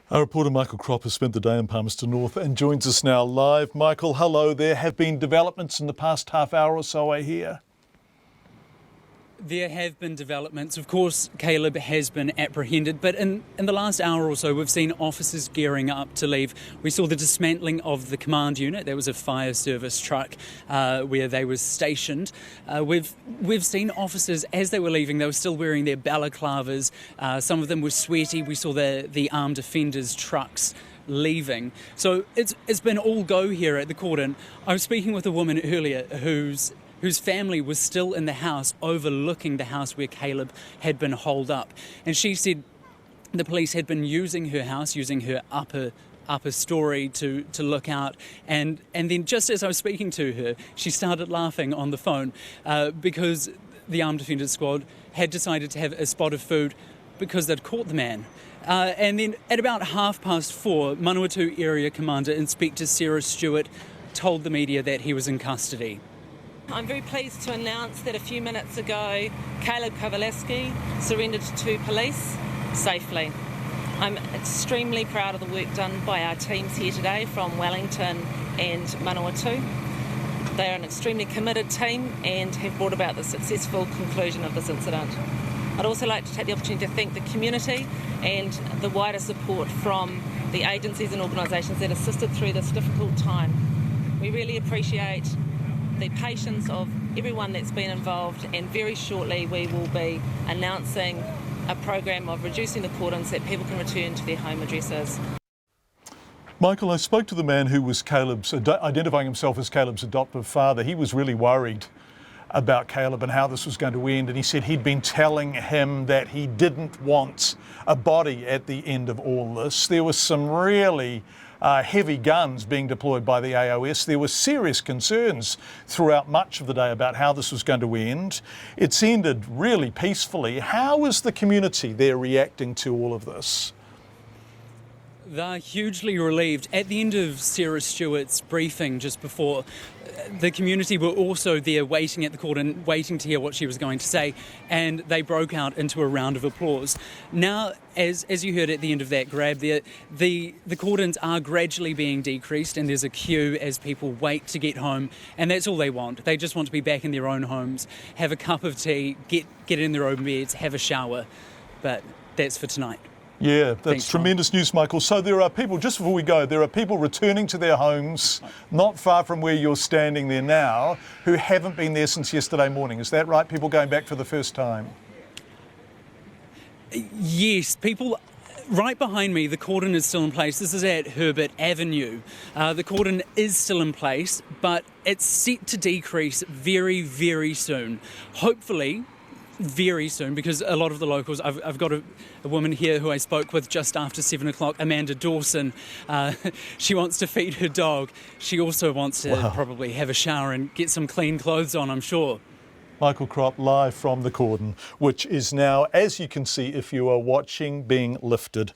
Our reporter Michael Cropp has spent the day in Palmerston North and joins us now live. Michael, hello. There have been developments in the past half hour or so, I hear. There have been developments. Of course, Caleb has been apprehended, but in the last hour or so, we've seen officers gearing up to leave. We saw the dismantling of the command unit. There was a fire service truck where they were stationed. We've seen officers, as they were leaving, they were still wearing their balaclavas. Some of them were sweaty. We saw the armed offenders' trucks leaving. So it's been all go here at the cordon. I was speaking with a woman earlier whose family was still in the house overlooking the house where Caleb had been holed up. And she said the police had been using her house, using her upper story to look out. And then just as I was speaking to her, she started laughing on the phone because the Armed Offenders Squad had decided to have a spot of food because they'd caught the man. And then at about 4:30, Manawatu Area Commander Inspector Sarah Stewart told the media that he was in custody. I'm very pleased to announce that a few minutes ago, Caleb Cloverlea surrendered to police safely. I'm extremely proud of the work done by our teams here today from Wellington and Manawatu. They are an extremely committed team and have brought about the successful conclusion of this incident. I'd also like to take the opportunity to thank the community and the wider support from the agencies and organisations that assisted through this difficult time. We really appreciate the patience of everyone that's been involved, and very shortly we will be announcing a program of reducing the cordons so that people can return to their home addresses. Michael, I spoke to the man who was identifying himself as Caleb's adoptive father. He was really worried about Caleb and how this was going to end, and he said he'd been telling him that he didn't want a body at the end of all this. There was some really heavy guns being deployed by the AOS. There were serious concerns throughout much of the day about how this was going to end. It's ended really peacefully. How is the community there reacting to all of this? They're hugely relieved. At the end of Sarah Stewart's briefing just before, the community were also there waiting at the cordon, waiting to hear what she was going to say, and they broke out into a round of applause. Now, as you heard at the end of that grab there, the cordons are gradually being decreased, and there's a queue as people wait to get home, and that's all they want. They just want to be back in their own homes, have a cup of tea, get in their own beds, have a shower. But that's for tonight. Yeah, that's tremendous news, Michael. So there are people, just before we go, there are people returning to their homes not far from where you're standing there now who haven't been there since yesterday morning. Is that right? People going back for the first time? Yes, people. Right behind me, the cordon is still in place. This is at Herbert Avenue. The cordon is still in place, but it's set to decrease very, very soon. Hopefully, very soon, because a lot of the locals, I've got a woman here who I spoke with just after 7 o'clock, Amanda Dawson. She wants to feed her dog. She also wants to probably have a shower and get some clean clothes on, I'm sure. Michael Cropp live from the cordon, which is now, as you can see if you are watching, being lifted.